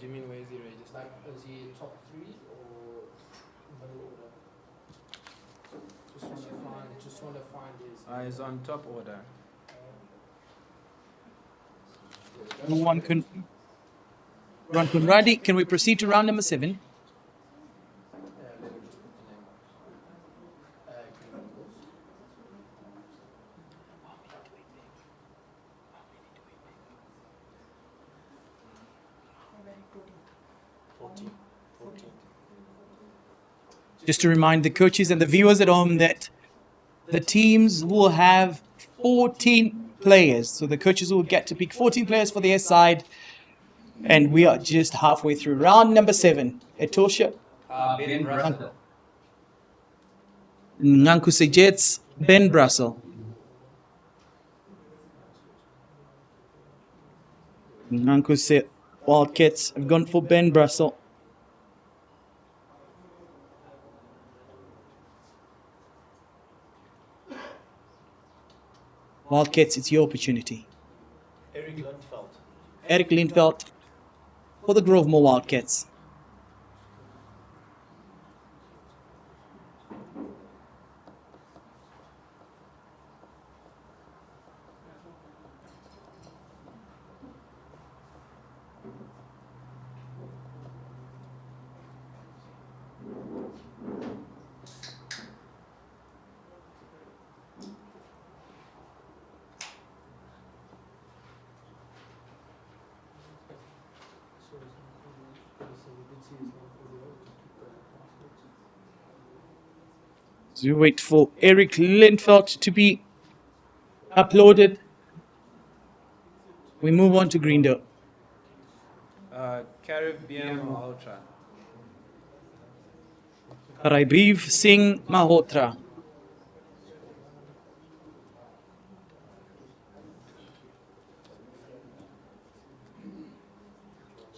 do you mean where is he registered? Like, is he top 3 or middle order? Just want to find his. He's on top order. One can. Ready? Can we proceed to round number 7? Let me just put the name up. Green Eagles. Just to remind the coaches and the viewers at home that the teams will have 14 players. So the coaches will get to pick 14 players for their side. And we are just halfway through round number 7. Etosha. Ben Russell. Nankuse Jets. Ben Brussel. Nankuse Wildcats have gone for Ben Brussel. Wildcats, it's your opportunity. Eric Lindveld for the Grovemore Wildcats. So we wait for Eric Lindveld to be uploaded. We move on to Greendale. Caribbean Malhotra. Raibiv Singh Malhotra.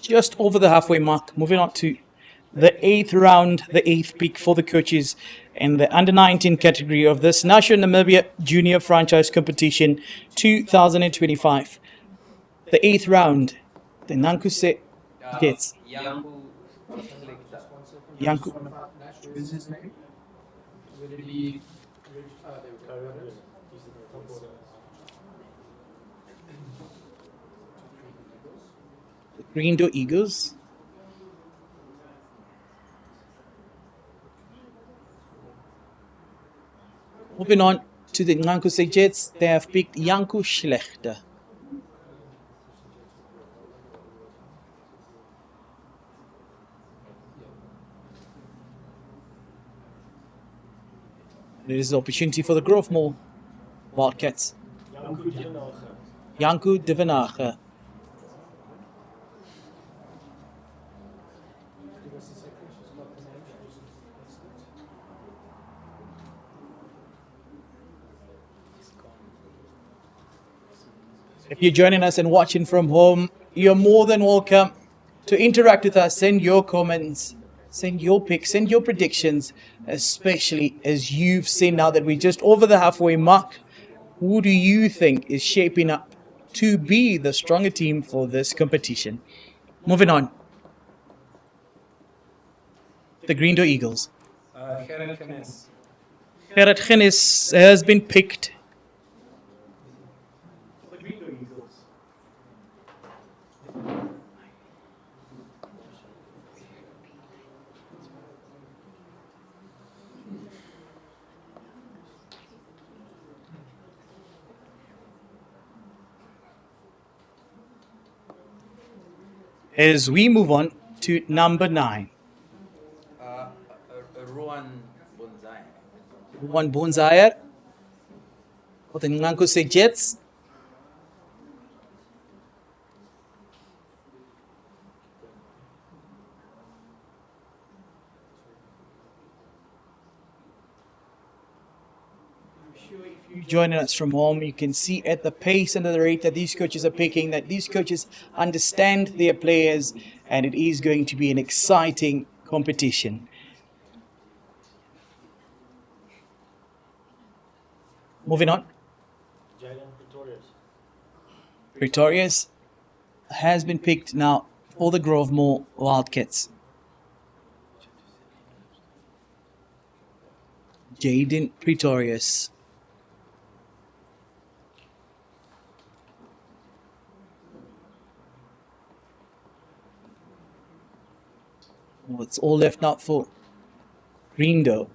Just over the halfway mark. Moving on to the 8th round, the 8th pick for the coaches in the under-19 category of this Nashua Namibia Junior Franchise Competition 2025. The 8th round, the Nankuse Jets. Yanku. Is his name? Will it be? There we go. Greendale Eagles. Moving on to the Nankuse Jets, they have picked Janko Schlechter. There is the opportunity for the Grovemore Wildcats. Janko de Venage. If you're joining us and watching from home, you're more than welcome to interact with us. Send your comments, send your picks, send your predictions, especially as you've seen now that we're just over the halfway mark. Who do you think is shaping up to be the stronger team for this competition? Moving on. The Greendale Eagles. Gerrit Genis. Gerrit Genis has been picked. As we move on to number 9. Rowan Bonzai. One Bonzayer for the Nankuse Jets. Joining us from home, you can see at the pace and the rate that these coaches are picking that these coaches understand their players, and it is going to be an exciting competition. Moving on. Pretorius has been picked now for the Grovemore Wildcats. Jaden Pretorius. Oh, it's all left out for Greendo.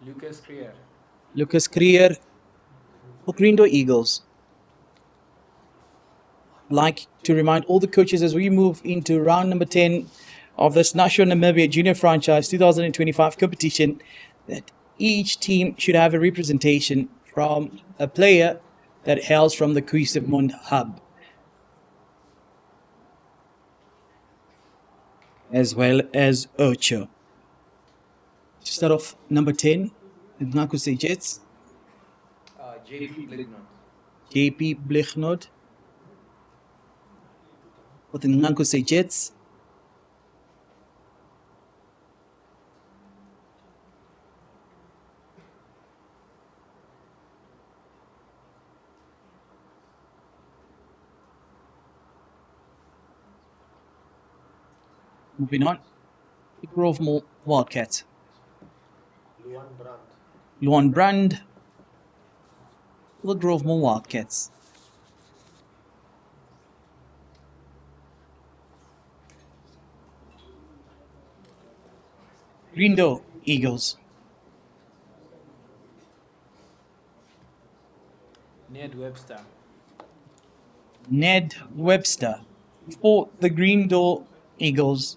Lucas Creer. Lucas Creer for Greendo Eagles. Like to remind all the coaches as we move into round number 10 of this Nashua Namibia Junior Franchise 2025 competition that each team should have a representation from a player that hails from the Kuisimond hub, as well as Ocho. To start off, number 10, Nakuse Jets, JP Blignot. JP Blichnod for the Nakuse Jets. Moving on, the Grovemore Wildcats. Luan Brand for the Grovemore Wildcats. Greendo Eagles. Ned Webster. Ned Webster for the Greendo Eagles.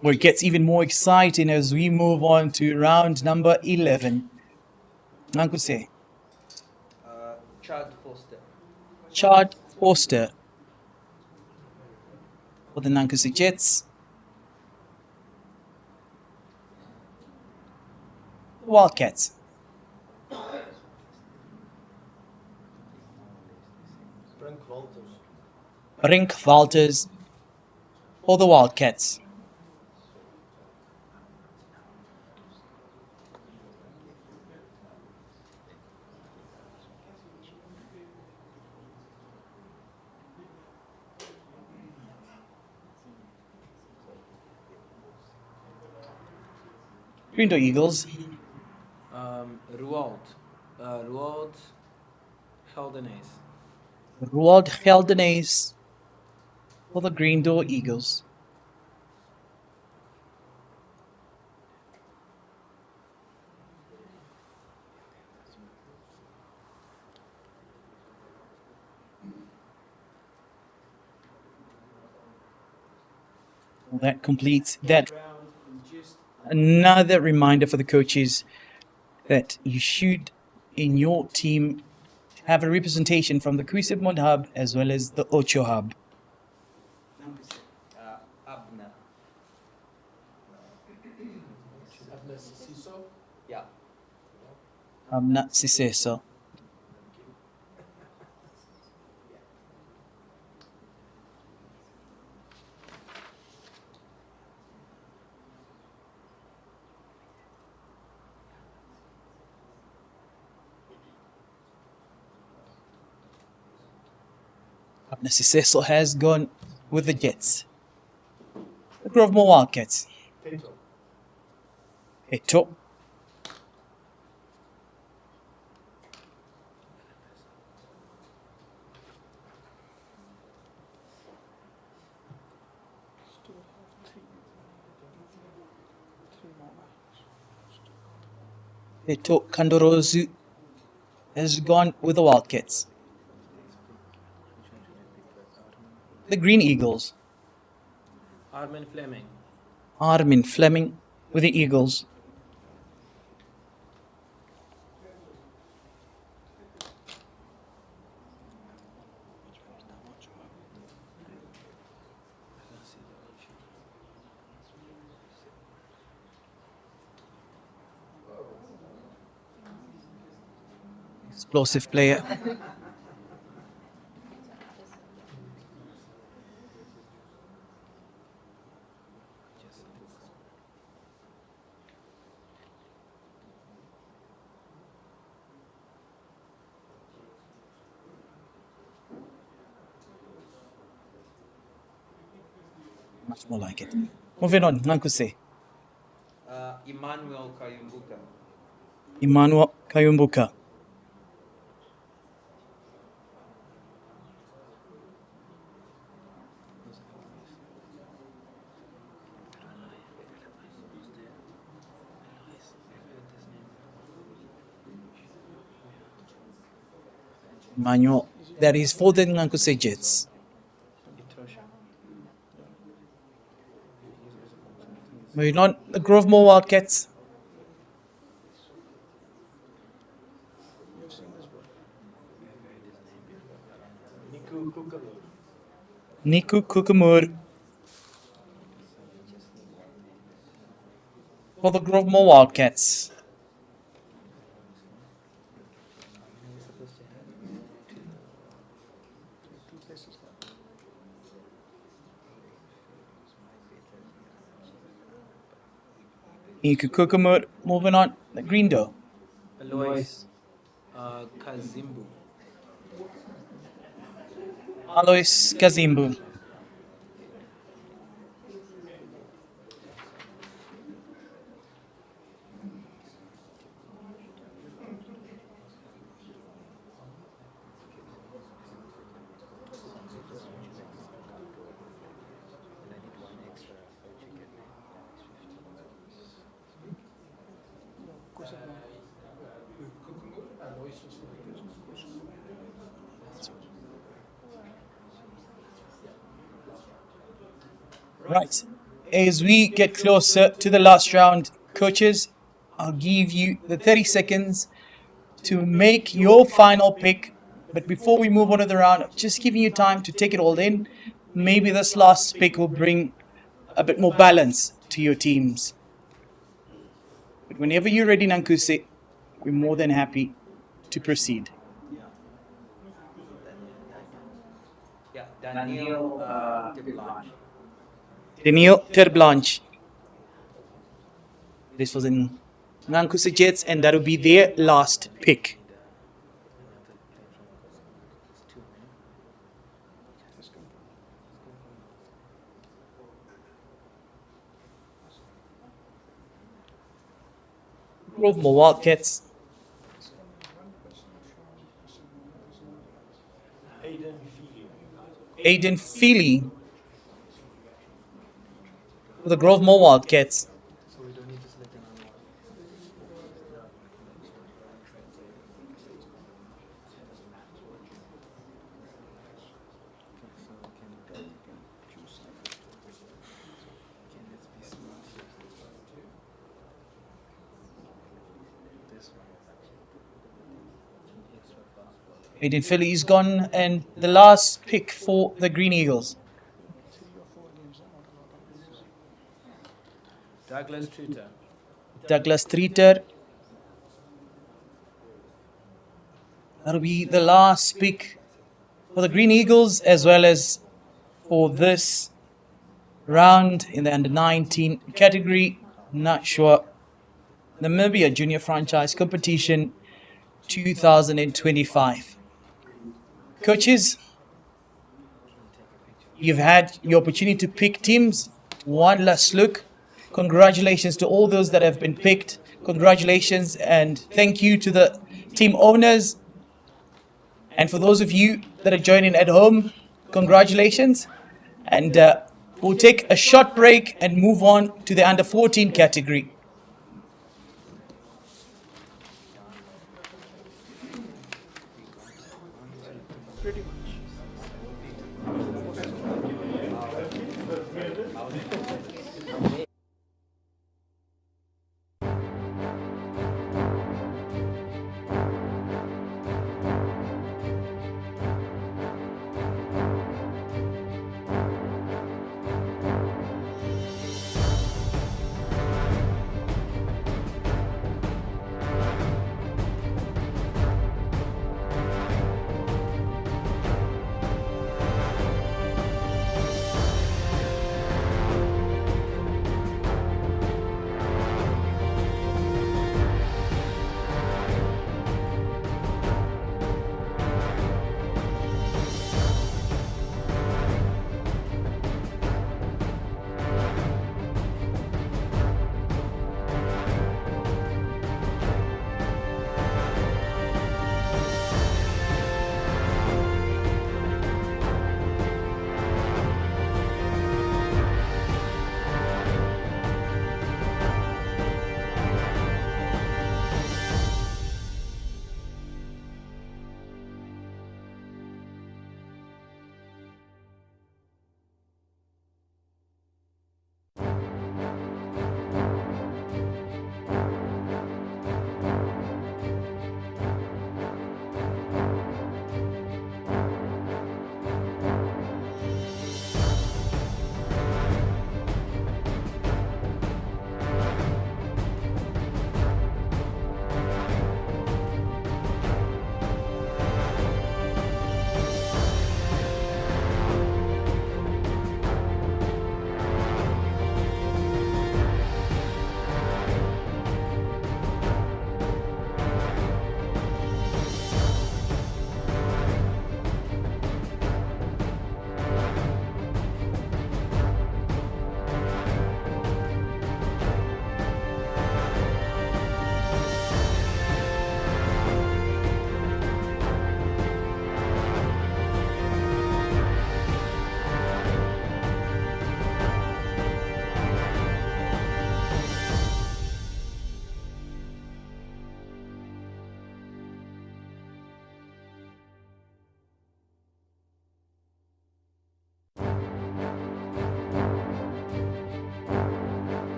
Where it gets even more exciting as we move on to round number 11. Nankuse. Chad Foster. Chad Foster for the Nankuse Jets. Wildcats. Brink Walters for the Wildcats. Greendo Eagles. Ruald Geldenes. Roald Geldenes for the Greendo Eagles. Well, that completes that round. Just another reminder for the coaches that you should, in your team, have a representation from the Kuisimond hub as well as the Ocho hub. Abner. Abner Siso. Yeah. Amna Siseso. Abna Siseso has gone with the Jets. The Grovemore Wildcats. Heto. Heto Kandorozu has gone with the Wildcats. The Green Eagles. Armin Fleming. Armin Fleming with the Eagles. Explosive player. Much more like it. Moving on, Nankuse. Emmanuel Kayumbuka. Emmanuel Kayumbuka. Emmanuel. That is for the Nankuse Jets. Moving on, the Grovemore Wildcats. Niku Kukumur. For the Grovemore Wildcats. Niku Kukumur. Moving on, the Green Door. Alois Kazimbu. Alois Kazimbu. Right. As we get closer to the last round, coaches, I'll give you the 30 seconds to make your final pick. But before we move on to the round, just giving you time to take it all in. Maybe this last pick will bring a bit more balance to your teams. But whenever you're ready, Nankuse, we're more than happy to proceed. Yeah, Daniel Deblanche. Daniel Terblanche. This was in Nankuse Jets, and that will be their last pick. Grovemore Wildcats. Aiden Feely for the Grovemore Wildcats. Aiden Feely is gone, and the last pick for the Green Eagles. Douglas Treater. Douglas Treater. That'll be the last pick for the Green Eagles, as well as for this round in the under-19 category, Nashua Namibia Junior Franchise Competition 2025. Coaches, you've had your opportunity to pick teams. One last look. Congratulations to all those that have been picked. Congratulations and thank you to the team owners. And for those of you that are joining at home, congratulations. And we'll take a short break and move on to the under-14 category.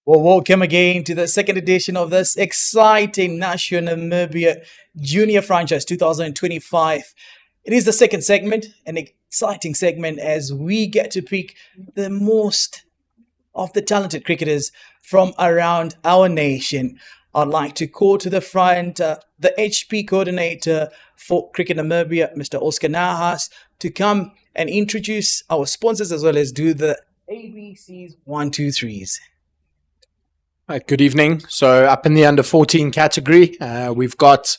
Well, welcome again to the second edition of this exciting Nashua Namibia Junior Franchise 2025. It is the second segment, an exciting segment as we get to pick the most of the talented cricketers from around our nation. I'd like to call to the front the HP coordinator for Cricket Namibia, Mr. Oscar Nahas, to come and introduce our sponsors as well as do the ABC's 1, 2, 3s. Good evening. So up in the under 14 category, we've got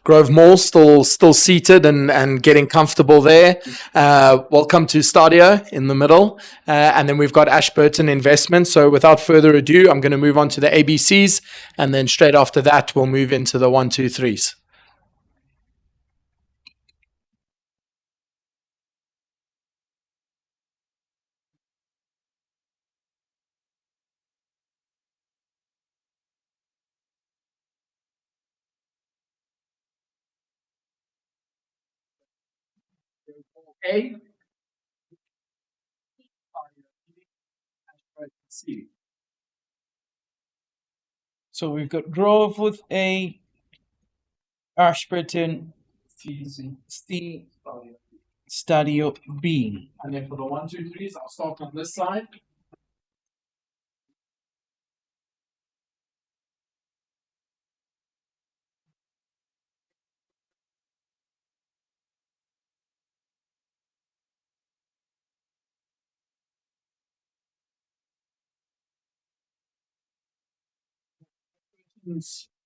Grove Mall still seated and getting comfortable there. Welcome to Stadio in the middle. And then we've got Ashburton Investments. So without further ado, I'm going to move on to the ABCs. And then straight after that, we'll move into the 1, 2, 3s. A. So we've got Grove with A, Ashburton C, Stadio B. And then for the 1, 2, 3s, I'll start on this side.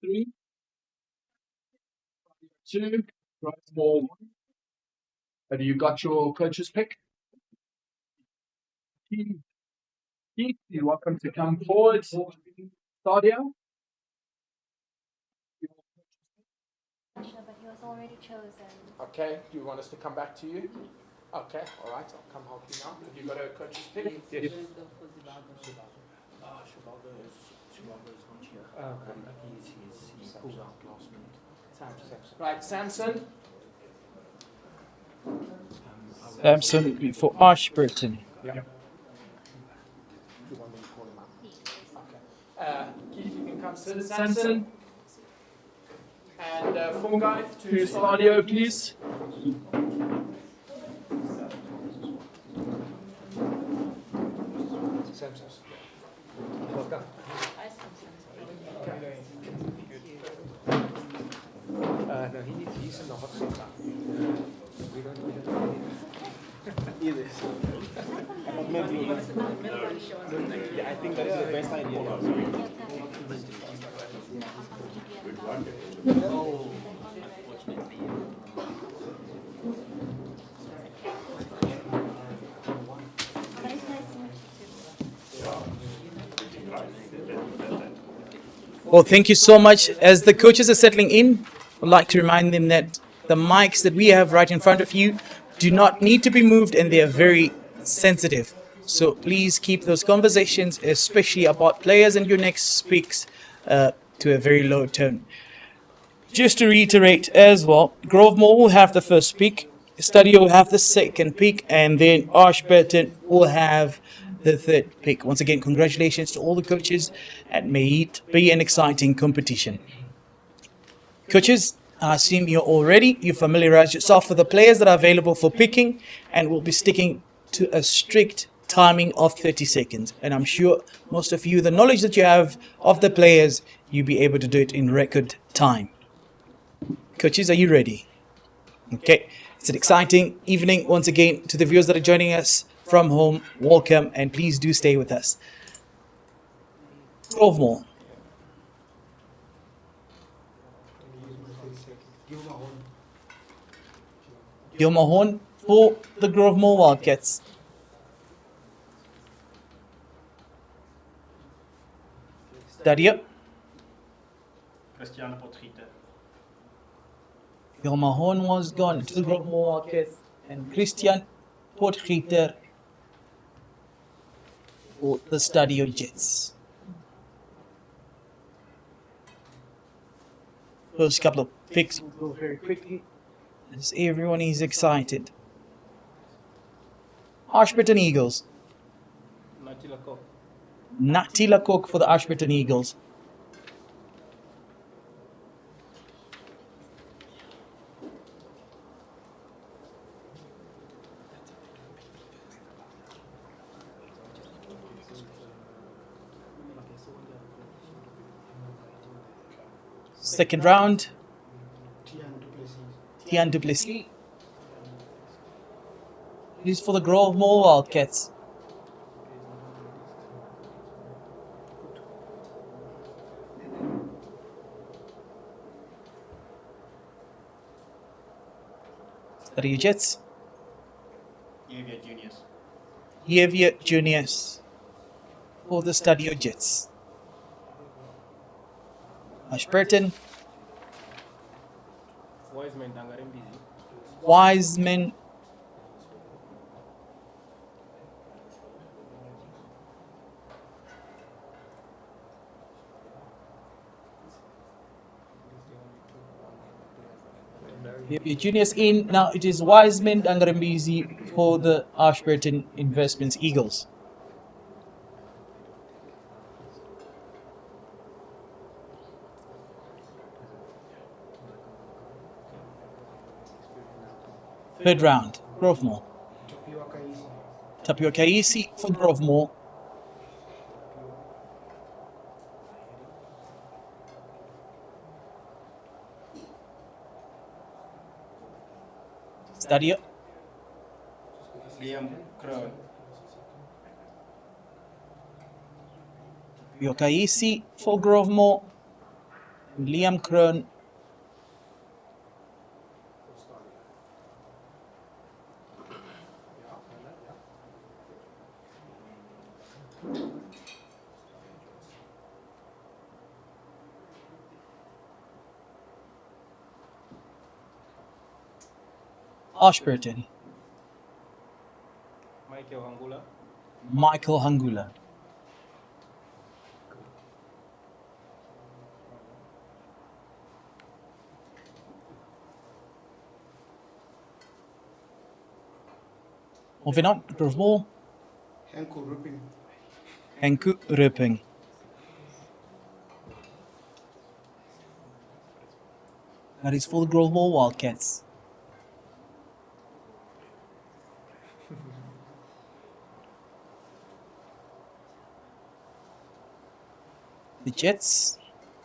Three, 2, Grove Mall. Have you got your coach's pick? Keith, you're welcome to come forward. Stadio. But he was already chosen. Okay, do you want us to come back to you? Okay, all right, I'll come help you now. Have you got a coach's pick? Yes. Right, Samson. Samson for Ashburton. Keith, you can come sit. Samson. And Fungai to Stadio, please. Samson. Welcome. No, he's in the hot seat now. We don't either. Yeah, I think that's the best idea. Oh. Well, thank you so much. As the coaches are settling in, I'd like to remind them that the mics that we have right in front of you do not need to be moved and they are very sensitive. So please keep those conversations, especially about players and your next speaks, to a very low tone. Just to reiterate as well, Grove Mall will have the first pick, Stadio will have the second pick, and then Ashburton will have the third pick. Once again, congratulations to all the coaches, and may it be an exciting competition. Coaches, I assume you're all ready. You familiarize yourself with the players that are available for picking, and we'll be sticking to a strict timing of 30 seconds. And I'm sure most of you, the knowledge that you have of the players, you'll be able to do it in record time. Coaches, are you ready? Okay, it's an exciting evening once again. To the viewers that are joining us from home, welcome, and please do stay with us. Grove Mall. Gilmahorn for the Grove Mall Wildcats. Stadio. Gilmahorn was gone to the Grove Mall Wildcats, and Christian Potgieter for the Stadio Jets. First couple of picks will go very quickly, as everyone is excited. Ashburton Eagles. Natila Cook for the Ashburton Eagles. Second round, Tian Duplessis. It is for the Grove Mall Wildcats. Study Jets. Javier Juniors for the Stadio Jets. Ashburton. Wiseman. Javier Juniors in. Now it is Wiseman Dangarembizi for the Ashburton Investments Eagles. Third round, Grovemore. Tapio Kaisi for Grovemore. Stadio. Tapio Kaisi for Grovemore. Liam Kroon. Ashburton. Michael Hangula. Moving on, Grovemore. Henku Rupping. That is for the Grovemore Wildcats. The Jets.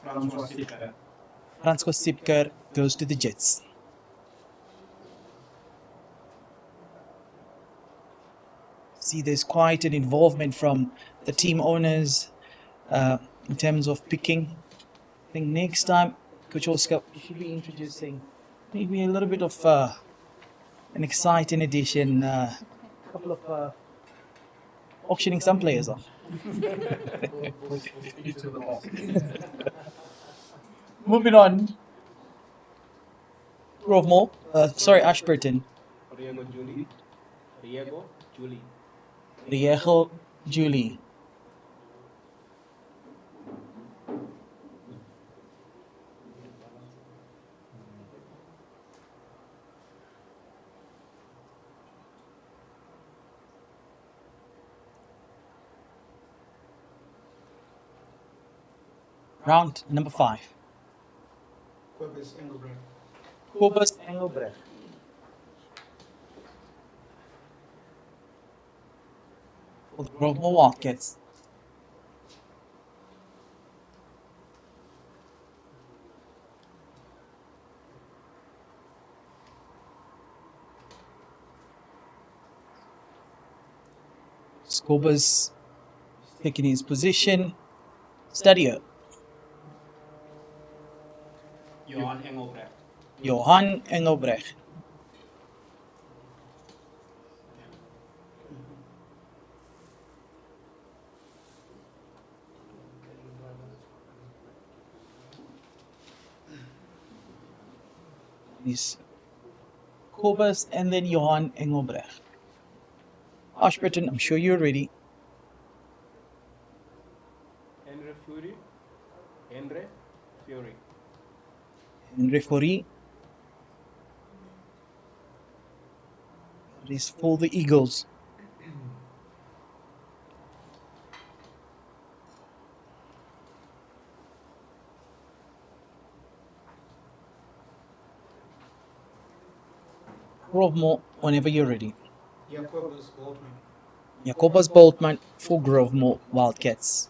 Francois Sipker goes to the Jets. See, there's quite an involvement from the team owners in terms of picking. I think next time, Coach Oscar, you should be introducing maybe a little bit of an exciting edition, a couple of auctioning some players off. Moving on. Grovemore, Ashburton. Riego Julie. Round number 5. Kobus Engelbrecht. For the Grovemore Wildcats. Kobus taking his position. Stadio. Johan Engelbrecht. Is Kobus and then Johan Engelbrecht. Ashburton, I'm sure you're ready. Henry Fourie. It is for the Eagles. Grovemore, whenever you're ready. Jacobus Goldman. Jacobus Boltman for Grovemore Wildcats.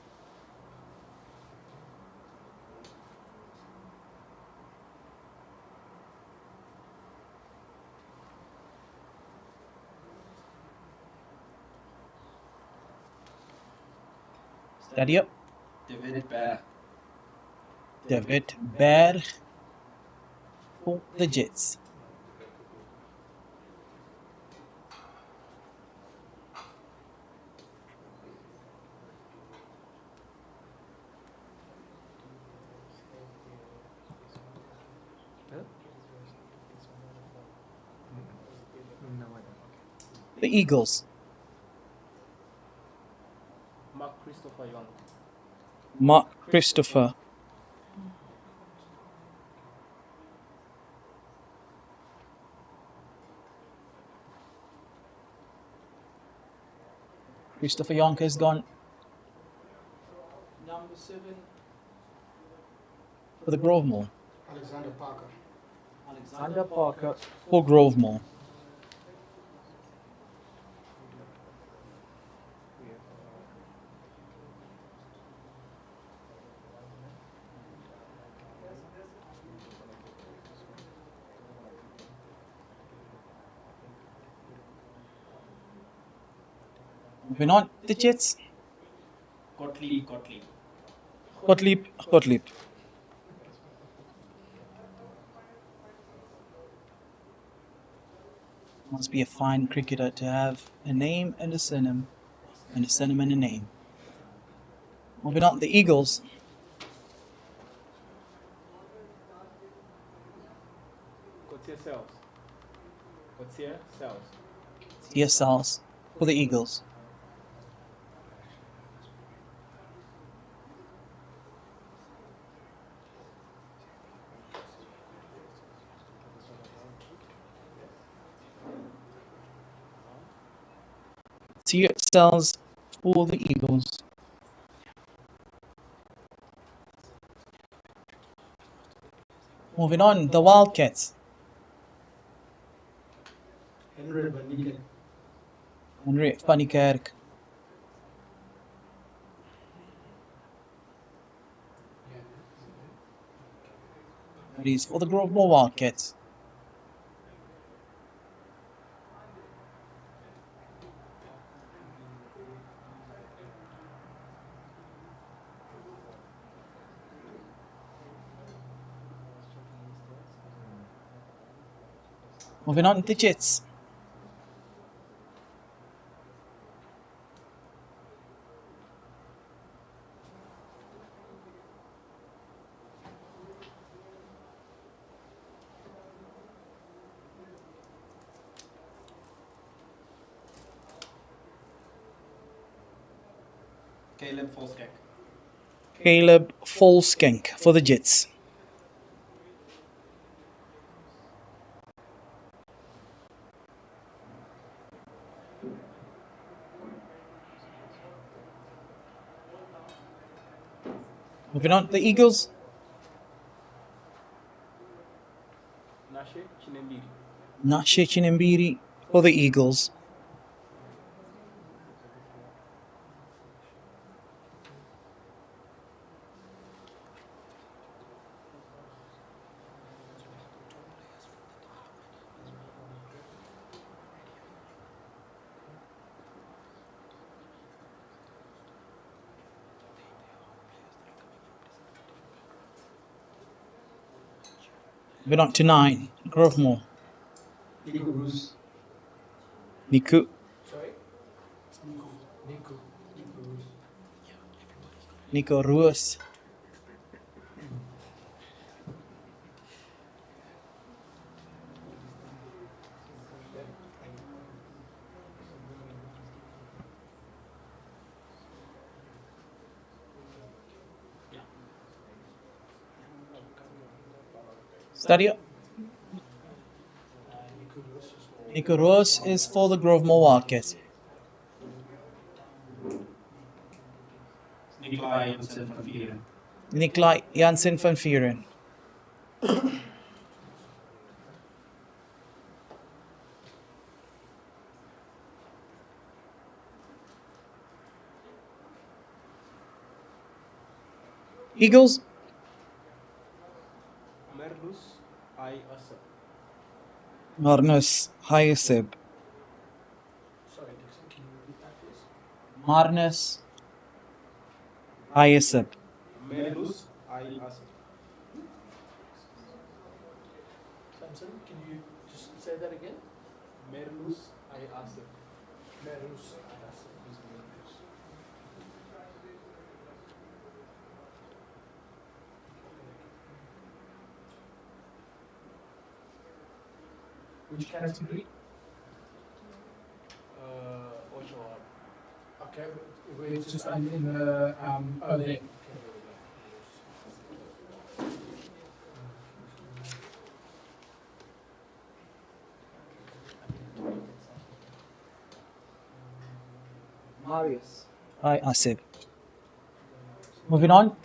Study up. David Berg for the Jets. No, I don't. The Eagles. Mark Christopher Young. Mark Christopher. Christopher Young has gone. Number 7 for the Grovemore. Alexander Parker. Alexander Parker for Grovemore. Moving on, the Jets. Gottlieb. Must be a fine cricketer to have a name and a surname, and a surname and a name. Moving on, the Eagles. Gautier Sells. CSLs for the Eagles. CSLs for the Eagles. Moving on, the Wildcats. Henry Van Henry van die Kerk. That is for the Grovemore Wildcats. Moving on to the Jets. Caleb Volskenk for the Jets. Moving on to the Eagles. Nashe Chinembiri for the Eagles. Moving on to 9, Grovemore. Nico Roos. Niku. Sorry? Nico Roos. Nico Roos. Stadio. Nico Roos is for the Grovemore Wildcats. Nikolai Jansen van Vieren. Eagles. Merlus I Asap. Marnus Hyasib. Sorry, Dixon, can you repeat that, please? Marnus Hyasib. Merlus I Asap. Samson, can you just say that again? Merlus I Asap. Merlus I Asap is Merlus. Which category? Which one? Okay, it's just in the oh there. Okay, Marius Hyasib. Moving on.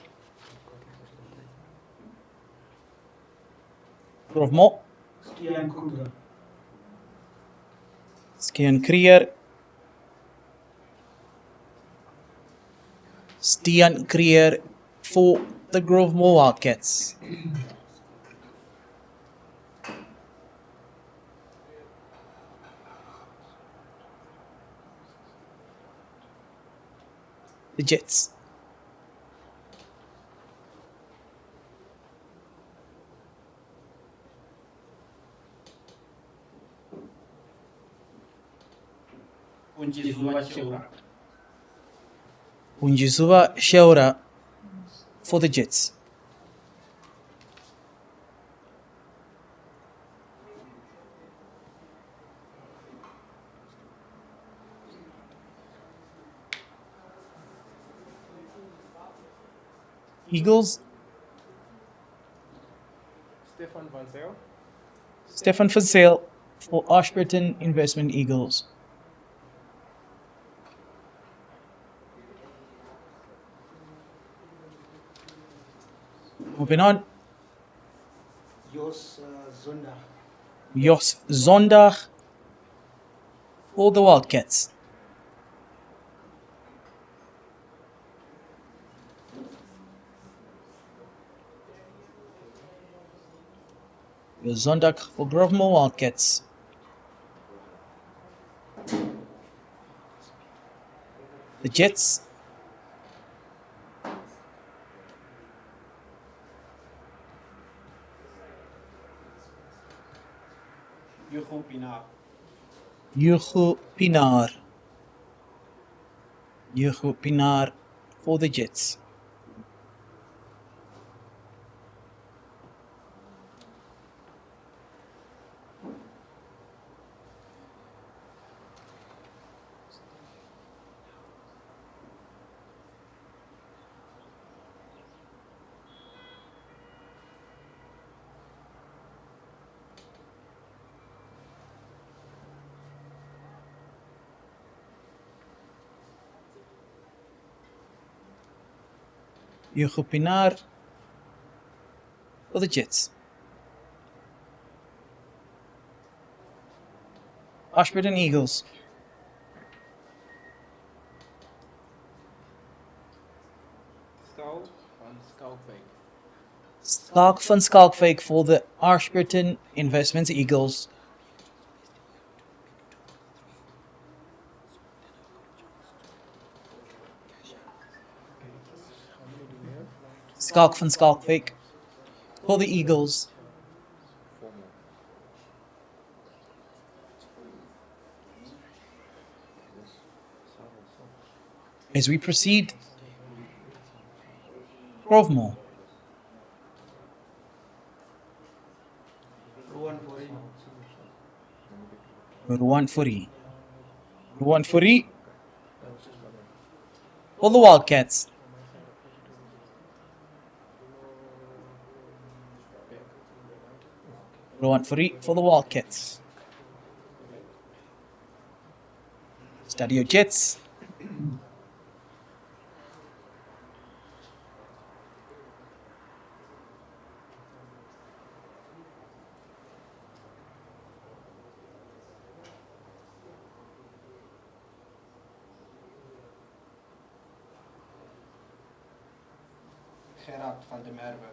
Grove Stian Kruger. Stian Krier. Stian Krier for the Grovemore Wildcats. The Jets. Unjizuva Sheura for the Jets. Eagles. Stefan Van Zyl. Stefan Van Zyl for Ashburton Investment Eagles. Moving on. Jos Zondag. Jos Zondag for the Wildcats. Jos Zondag for Grovemore Wildcats. The Jets. Hugo Pinar. Hugo Pinar. Hugo Pinar for the Jets. Hugo Pinar for the Jets. Ashburton Eagles. Stal van Skalkwyk. Skalk van Skalkwyk for the Ashburton Investments Eagles. Skalk van Skalkwyk for the Eagles. As we proceed, Grovemore. Ruan Furi. Ruan Furi for the Wildcats. Ruan Furi for the Wildcats. Study your Jets. Gerard van der Merwe.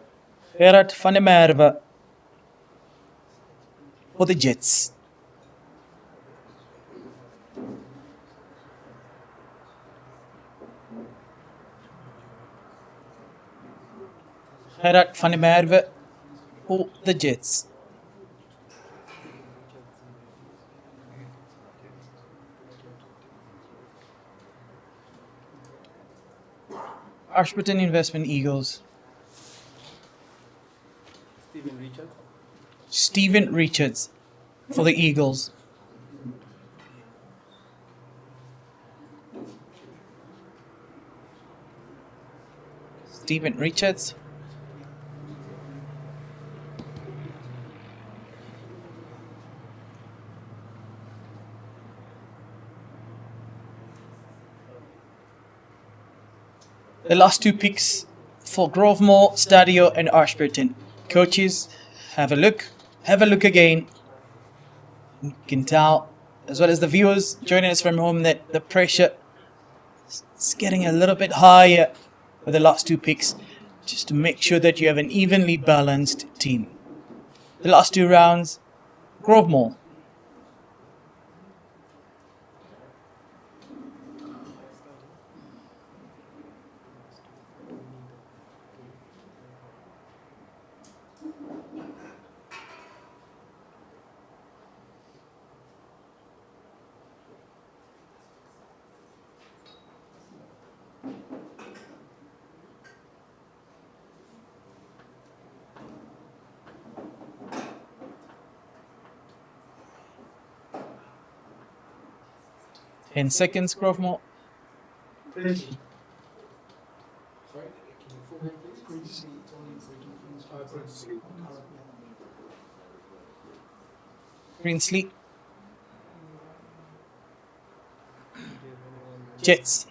Gerard van der Merwe for the Jets. Gerard van der Merwe for the Jets. Ashburton Investment Eagles. Steven Richard. Stephen Richards for the Eagles. Stephen Richards. The last two picks for Grovemore, Stadio and Ashburton. Coaches, have a look again. You can tell, as well as the viewers joining us from home, that the pressure is getting a little bit higher with the last two picks, just to make sure that you have an evenly balanced team. The last two rounds, Grovemore. In seconds, Grovemore. Sorry, can you full name please? Greensley. Jets.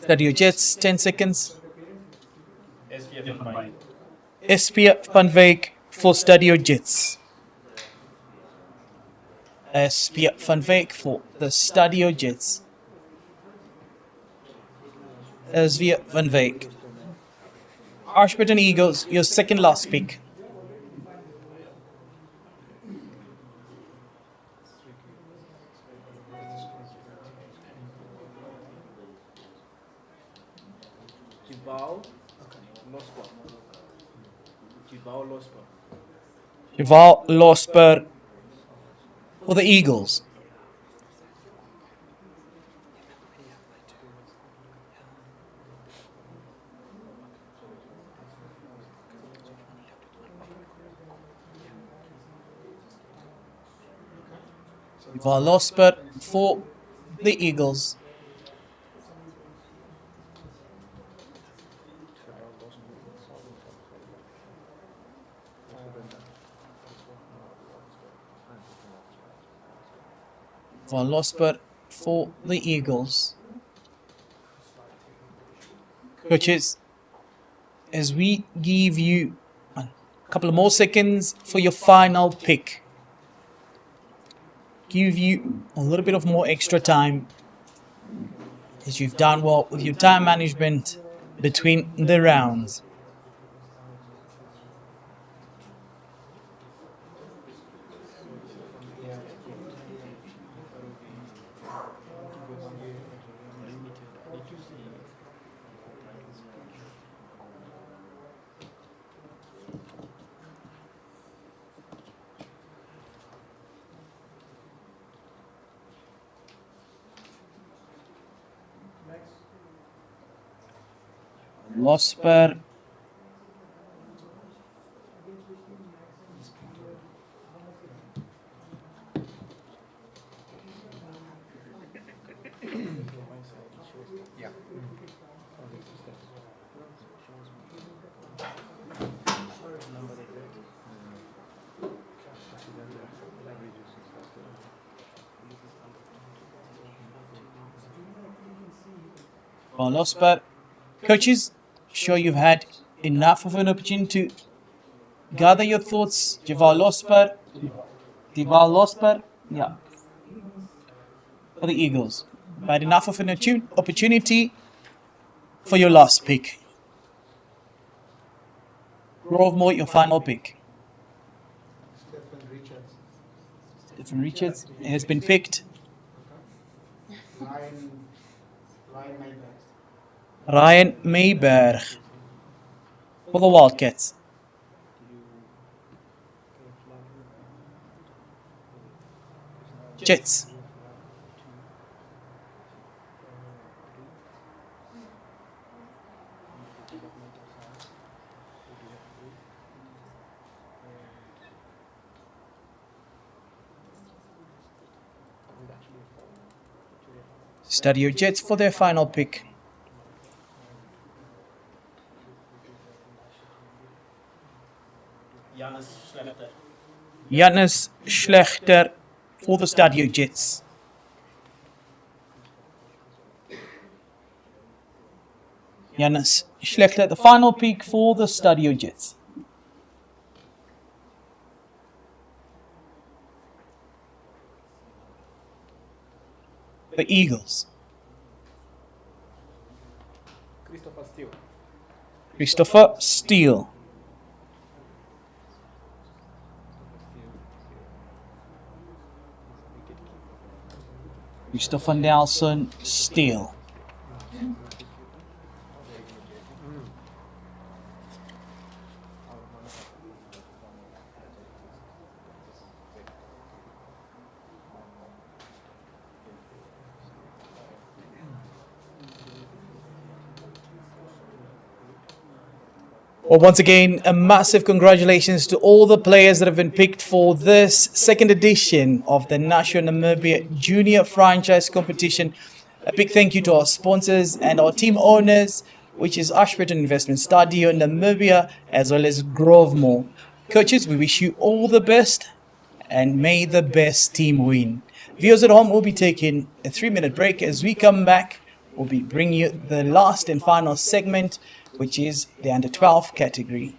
Stadio Jets, 10 seconds. SPF Van Wyk for Stadio Jets. SPF Van Wyk for the Stadio Jets. SPF Van Wyk. Ashburton Eagles, your second last pick. Javal Losper for the Eagles. Javal Losper for the Eagles. Van Losper for the Eagles. Coaches, as we give you a couple of more seconds for your final pick, give you a little bit of more extra time, as you've done well with your time management between the rounds. Losper Losper. Coaches, sure you've had enough of an opportunity to gather your thoughts. Losper. Yeah. For the Eagles. You've had enough of an opportunity for your last pick. Grovemore, your final pick. Stephen Richards has been picked. Ryan Mayberg for the Wildcats. Jets. Study your Jets for their final pick. Janus Schlechter for the Stadio Jets. Janus Schlechter, the final pick for the Stadio Jets. The Eagles. Christopher Steele. Christopher Nelson Steele. Well, once again, a massive congratulations to all the players that have been picked for this second edition of the Nashua Namibia Junior Franchise Competition. A big thank you to our sponsors and our team owners, which is Ashburton Investment Stadio Namibia, as well as Grovemore. Coaches, we wish you all the best and may the best team win. Viewers at home will be taking a 3-minute break. As we come back, we'll be bringing you the last and final segment, which is the under 12 category.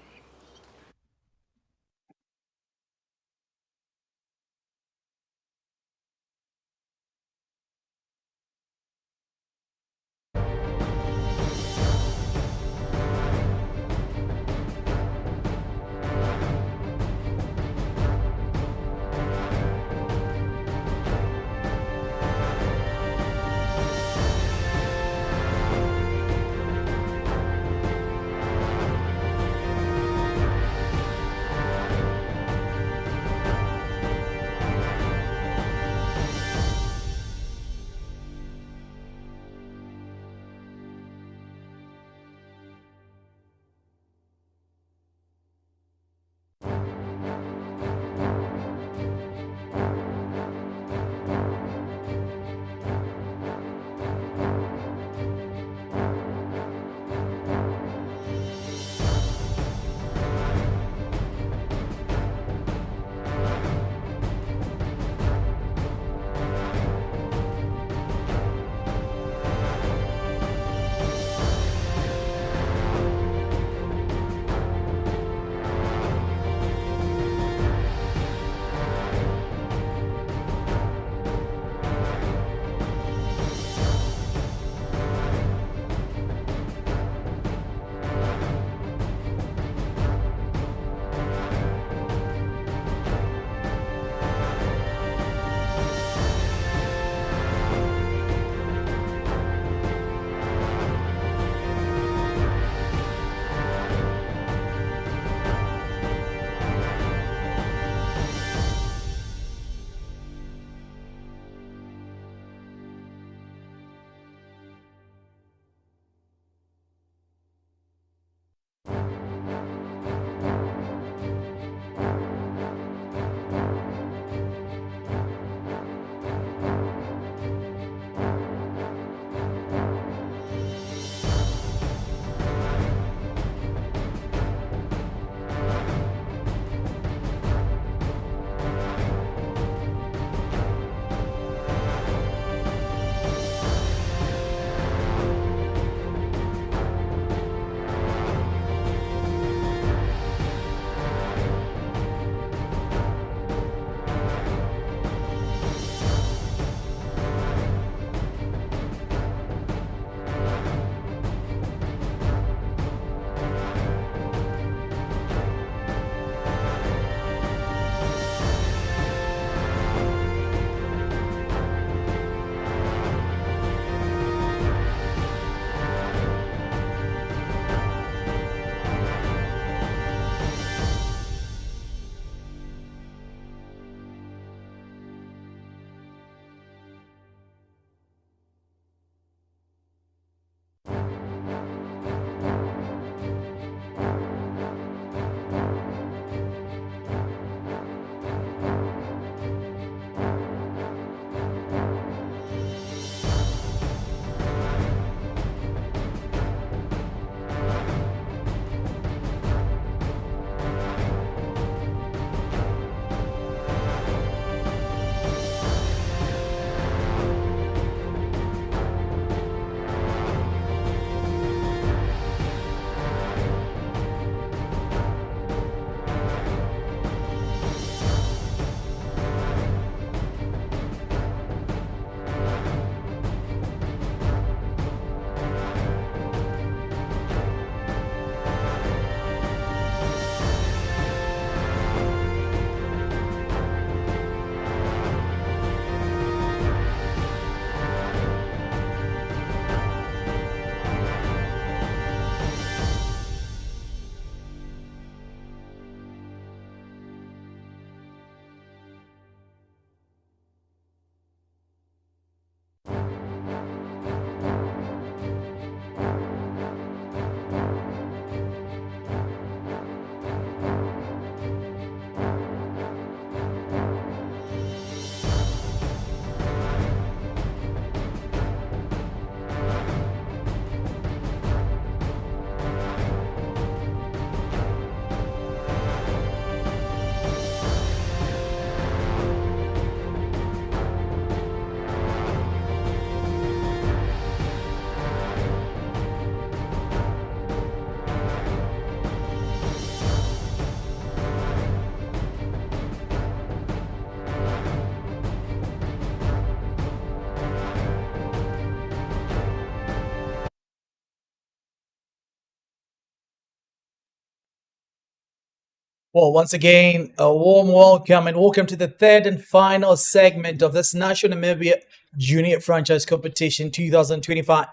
Well, once again, a warm welcome and welcome to the third and final segment of this Nashua Namibia Junior Franchise Competition 2025.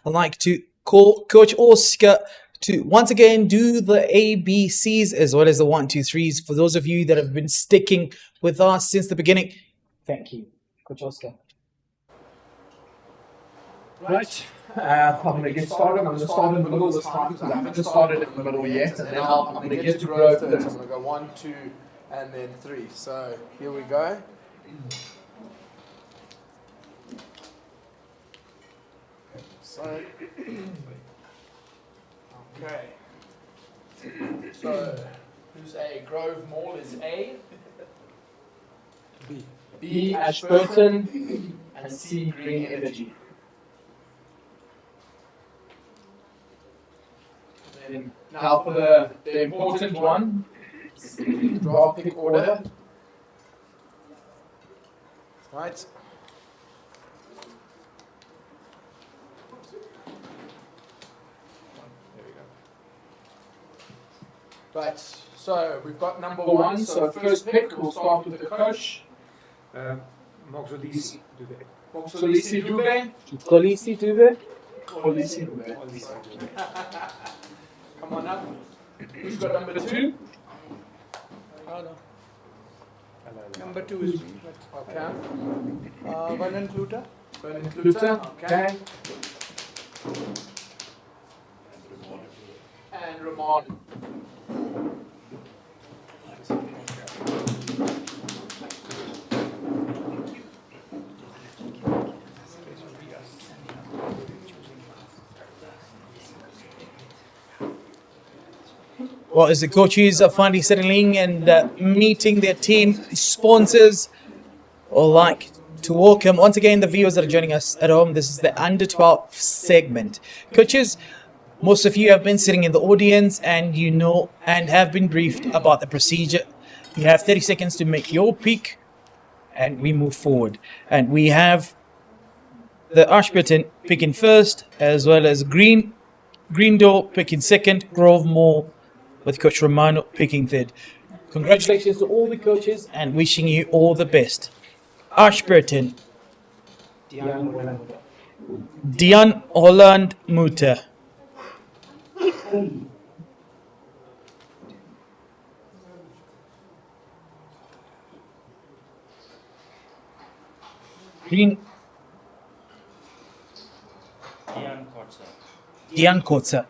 I'd like to call Coach Oscar to once again do the ABCs as well as the 1, 2, 3s. For those of you that have been sticking with us since the beginning, thank you, Coach Oscar. Right. I'm going to get started. I'm going to start in the middle this time because I haven't started in the middle yet. And then I'm going to get to grow thirds. I'm going to go 1, 2, and then 3. So here we go. So, okay. So, who's A? Grove Mall is A. B. Ashburton. And C. Green Energy. And now for the important one, draft pick order. Right. There we go. Right, so we've got number 1. So first pick, we'll start with the coach. Moxolisi Dube. Moxolisi Dube. Kolisi Dube. Kolisi Dube. Come on up. Who's got number 2? Oh, no. Number 2 is me. Okay. Vernon Kluter. Vernon Kluter. Okay. And Ramon. Well, as the coaches are finally settling and meeting their team sponsors, I'd like to welcome once again the viewers that are joining us at home. This is the Under 12 segment. Coaches, most of you have been sitting in the audience and you know and have been briefed about the procedure. You have 30 seconds to make your pick and we move forward. And we have the Ashburton picking first as well as Green Door picking second, Grove Mall with Coach Romano picking third. Congratulations to all the coaches and wishing you all the best. Ashburton, Dian Holland Mutter. Green, Dian Kotza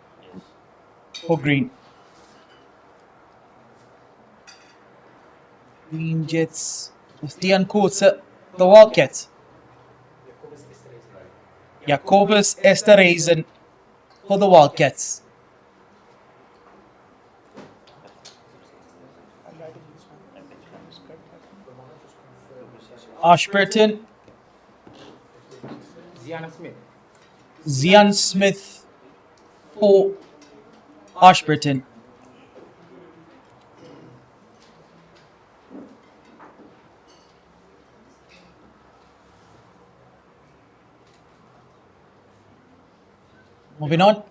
for Green. Green Jets with Dian Kotza, the Wildcats. Jacobus Esterhazen for the Wildcats. Ashburton, Zian Smith for Ashburton. Moving on,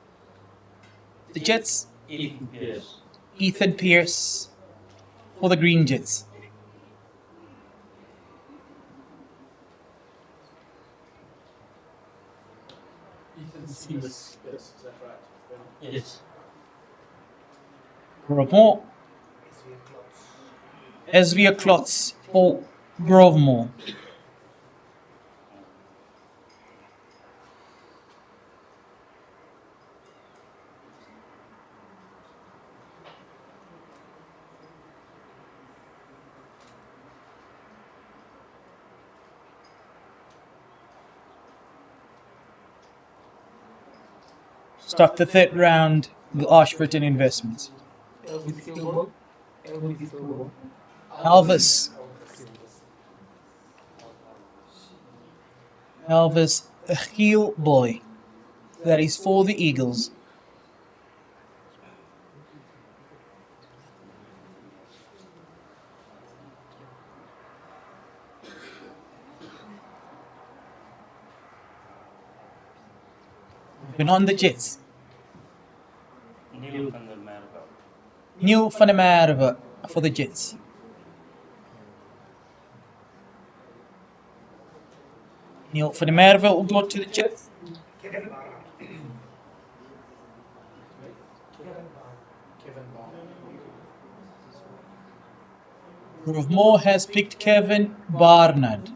the Jets, Ethan Pierce for the Green Jets. Yes, is that right? Yes. Grovemore, Esvia Klotz for Grovemore. Start the third round with Ashburton Investments. Elvis Heel Boy. That is for the Eagles. Moving on the Jets. New van der Merwe for the Jets. Neil van der Merwe will go to the Jets. Kevin Barr. Grove Moore has picked Kevin Barnard.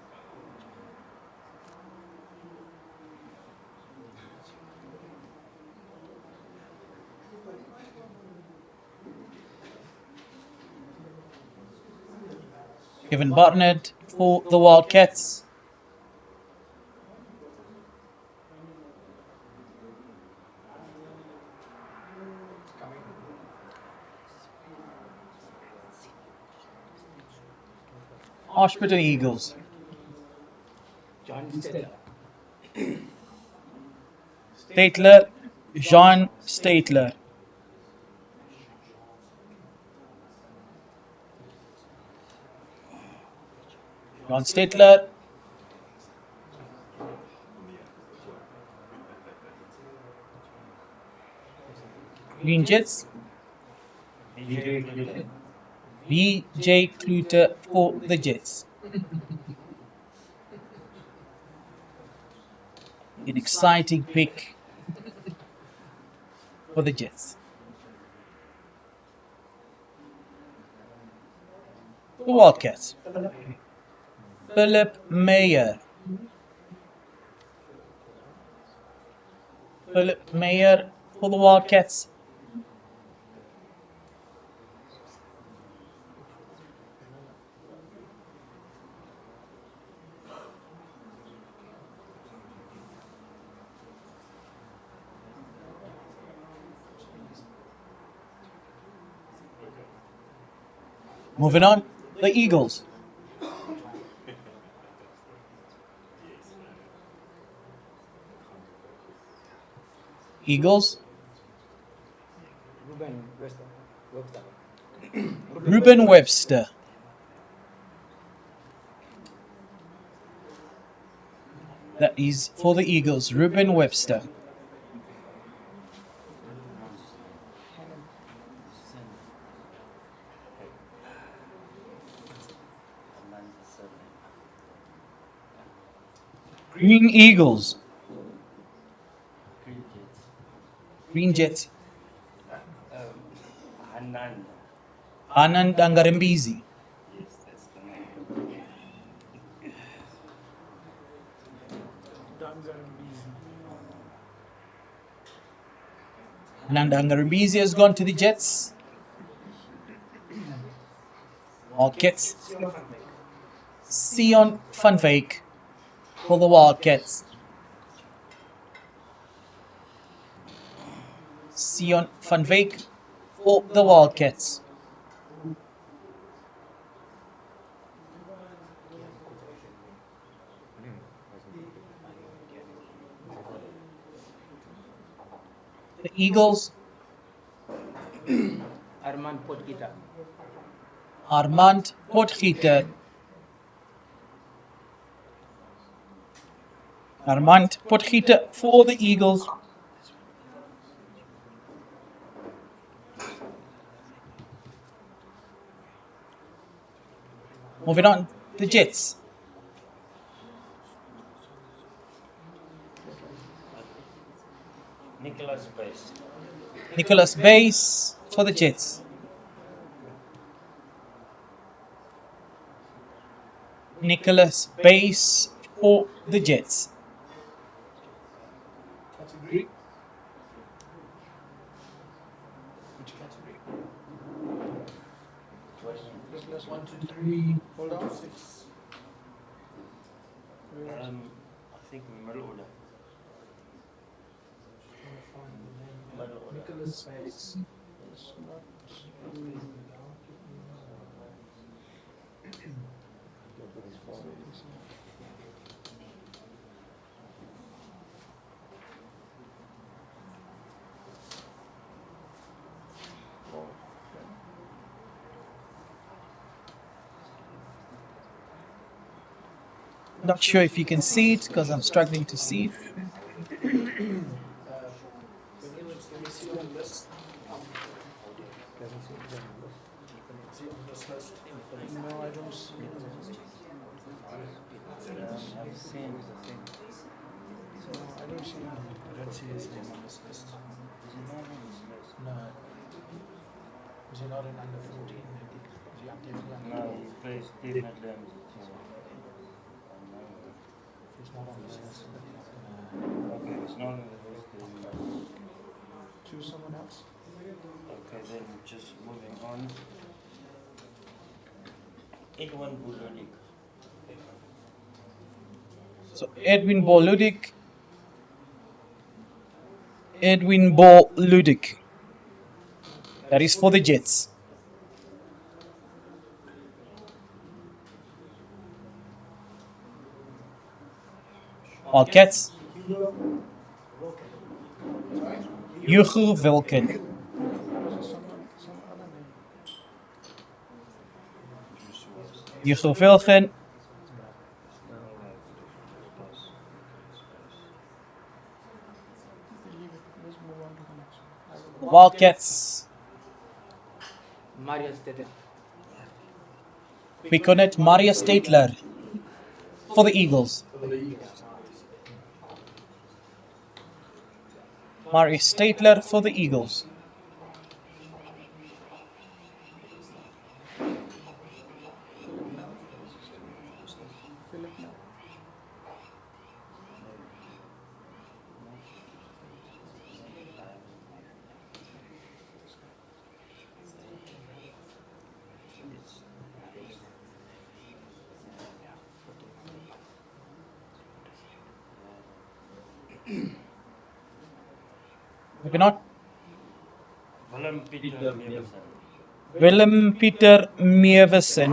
Kevin Barnard for the Wildcats. Ashburton Eagles. John Stella. Statler, Jean Statler. John Statler. Green Jets. B.J. Kluter for the Jets. An exciting pick for the Jets. The Wildcats. Philip Mayer. Philip Mayer for the Wildcats. Moving on, the Eagles. Eagles. Ruben Webster. That is for the Eagles, Ruben Webster. Green Eagles. Green Jets. Anand Angarambizi. Anand Angarambizi has gone to the Jets. Wildcats. Sion Van Wyk for the Wildcats. Sion Van Wyk for the Wildcats. The Eagles. Armand Potgieter. Armand Potgieter. Armand Potgieter for the Eagles. Moving on, the Jets. Nicholas Bays for the Jets. Nicholas Bays for the Jets. Category? Which category? Plus 1, 2, 3. Hold on. 6. I think middle order. Nicholas Space. It's not Not sure if you can see it because I'm struggling to see it. Let me see on the list. Is he on this list? No, I don't see him. I've seen. No, I don't see him. I don't see his name on this list. Is he not on this list? No. Was he not in under 14 maybe? Is he definitely under No, 12? he plays definitely on the team. If he's not on this list, Okay, it's not on the list. Then, choose someone else. okay, then just moving on. Edwin Buludik. So Edwin Boludik. Edwin Boludik. That is for the Jets. Wildcats. Hugo Wilken. Some other name. Hugo Wilken. Let's move on to the next one. Wildcats. Mario Stedin. We connect Maria Statler for the Eagles. Maria Statler for the Eagles. Philip now. Maybe not. Willem Pieter Meeuwsen. Willem Pieter Meeuwsen.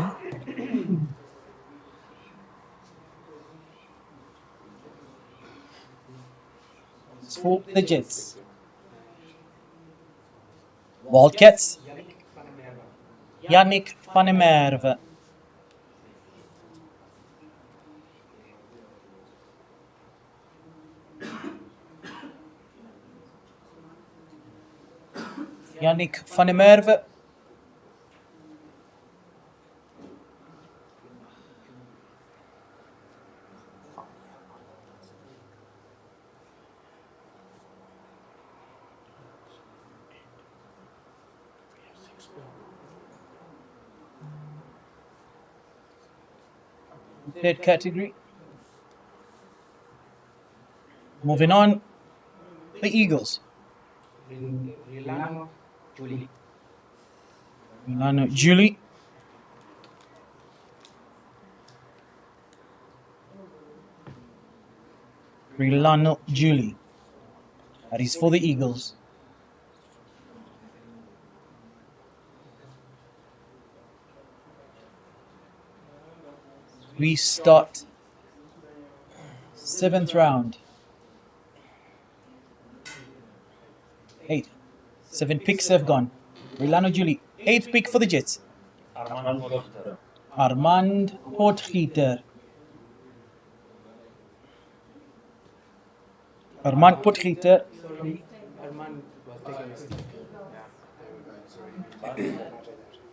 It's for the Jets. Wildcats. Yannick van der Merwe. Yannick van der Merwe. Third category. Moving on, the Eagles. Rilano Julie. Milano Julie. Rilano Julie. That is for the Eagles. We start 7th round. 8th. 7 picks have gone. Rilano Julie. 8th pick for the Jets. Armand Potgieter. Armand Potgieter. Armand Potgieter. Sorry, Armand was taken as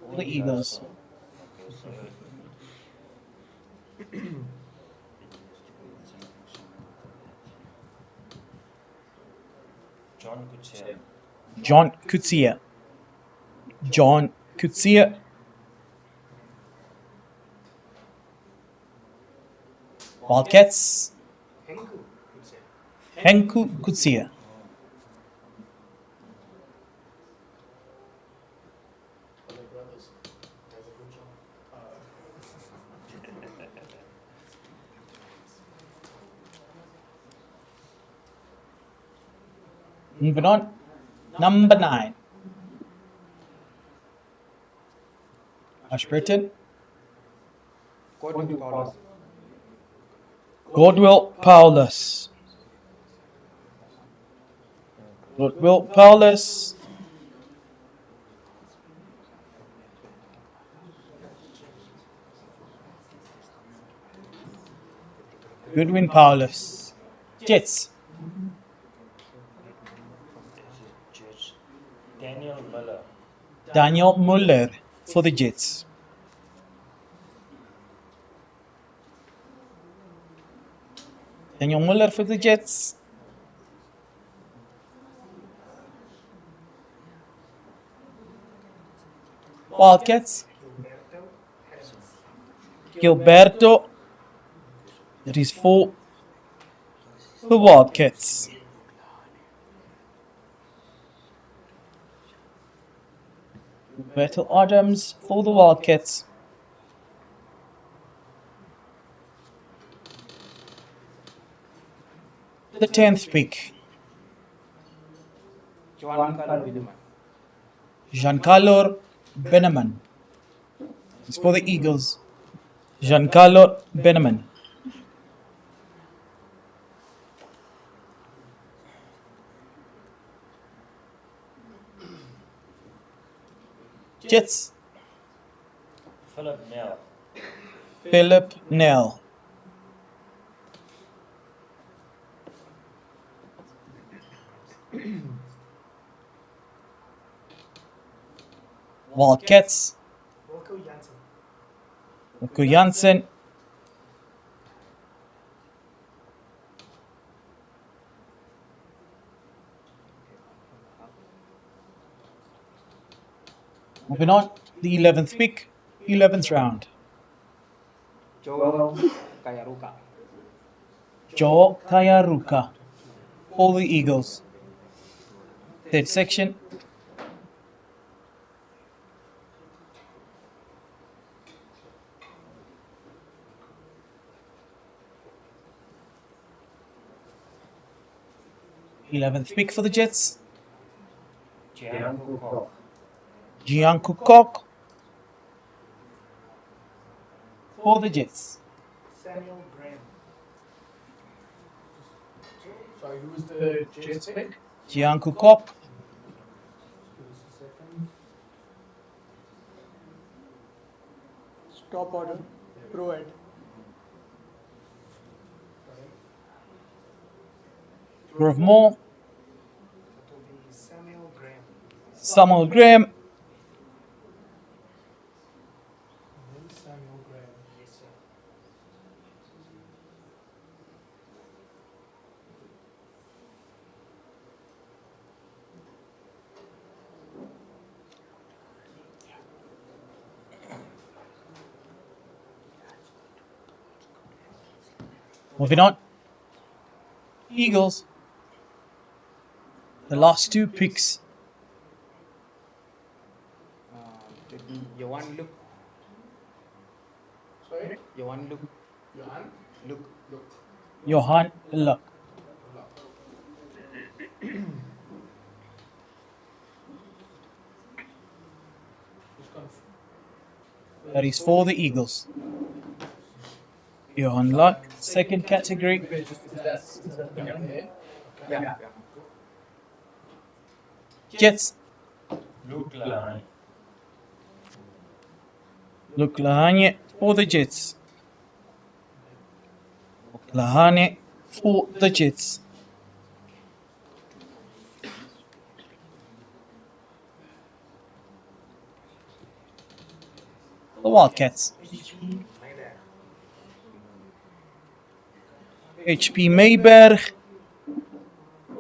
For the Eagles. John Kutsia. John Kutsia. John Kutsia. Wildcats. Henku, could say. Henku Kutsia. Hello, brothers. Does a good job. Moving on. Number 9. Ashburton. Gordon Paulus. Godwill Paulus. Godwill Paulus. Goodwin Paulus. Jets. Judge Daniel Miller. Daniel Muller. for the Jets. Daniel Muller for the Jets. Wildcats. Gilberto. That is for the Wildcats. Gilberto Adams for the Wildcats. The 10th pick. Giancarlo Beneman. It's for the Eagles. Giancarlo Beneman. Jets. Philip Nell. Wildcats. Rocco Jansen. Moving on, the 11th pick, 11th round. Joe Kayaruka. Joe Kayaruka for the Eagles. Third section. Eleventh pick for the Jets. Gianco Koch for the Jets. Samuel Graham. Sorry, who was the Jets pick? Gianco Koch. Give us a second. Stop order. Pro Ed. Grove Moore. Samuel Graham. Samuel Graham. Samuel Graham. Yes, sir. Moving on. Eagles. The last two picks. Johan Luke. Sorry? Johan Luke. Johan? Luke. Johan Luck. That is for the Eagles. Johan Luck, second category. Is that there? Yeah. Jets. Luke Lahane for the Jets. Lahane for the Jets. The Wildcats. HP Mayberg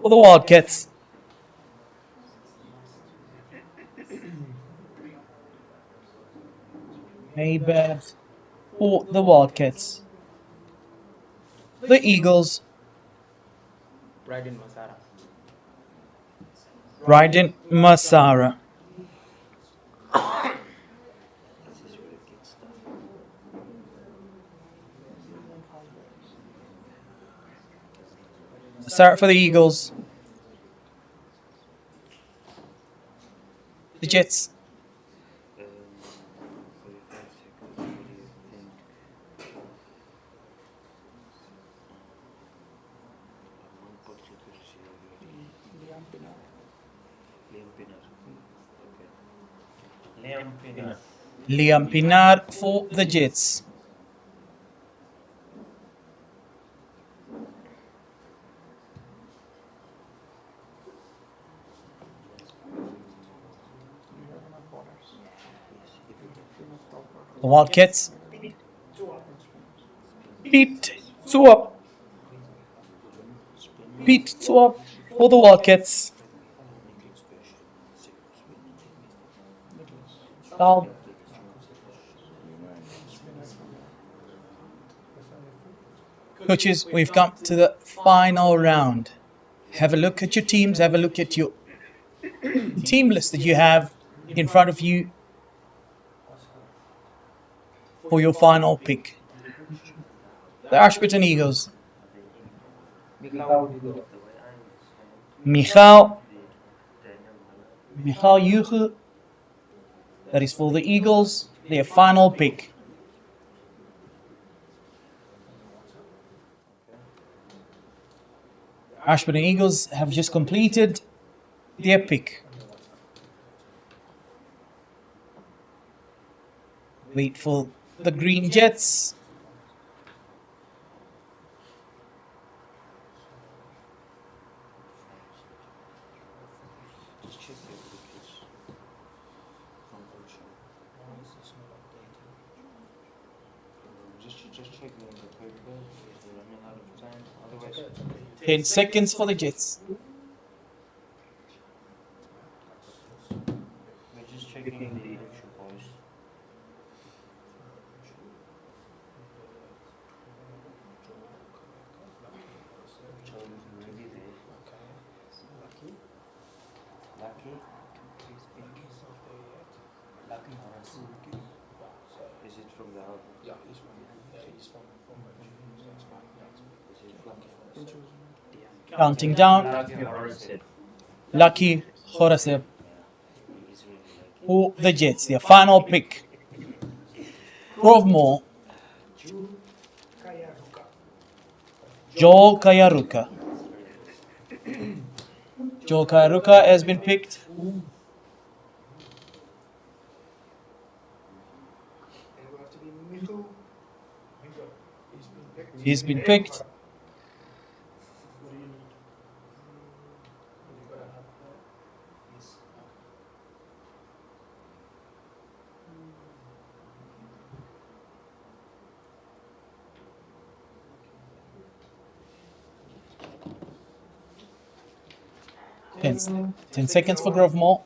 for the Wildcats. Mayberg for the Wildcats. The Eagles. Bryden Masara. Ryden Masara. Masara for the Eagles. The Jets. Liam Pinar for the Jets. The Wildcats. Pete Swap. Pete Swap for the Wildcats. Foul. Coaches, we've come to the final round. Have a look at your teams, have a look at your team list that you have in front of you for your final pick. The Ashburton Eagles. Michal Juge. That is for the Eagles, their final pick. Ashburton Eagles have just completed their pick. Wait for the Green Jets. Just check the paper if they're running out of time. Otherwise, 10 seconds for the Jets. we're just checking the extra boys. Charlie's already there. Lucky. Lucky Horace. Is it from the album? Yeah, he's from so it's fine. Yeah, Is it Lucky? Counting down. Lucky Horace. Lucky Horace He's really lucky. for the Jets. Their final pick. Grovemore. Joel Kayaruka. Joel Kayaruka has been picked. He's been picked. Ten seconds for Grovemore.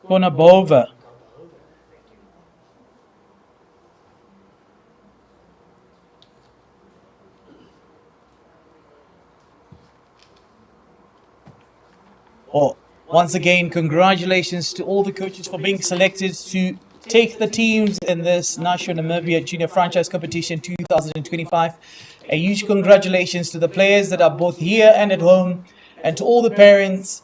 Konabova. Oh, once again, congratulations to all the coaches for being selected to take the teams in this Nashua Namibia Junior Franchise Competition 2025. A huge congratulations to the players that are both here and at home, and to all the parents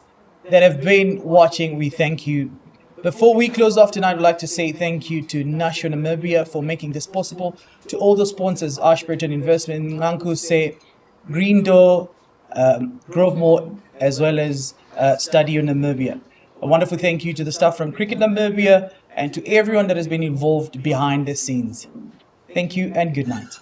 that have been watching. We thank you. Before we close off tonight, I'd like to say thank you to Nashua Namibia for making this possible, to all the sponsors, Ashburton Investment, Ngankuse, Green Door, Grovemore, as well as Stadio Namibia. A wonderful thank you to the staff from Cricket Namibia and to everyone that has been involved behind the scenes. Thank you and good night.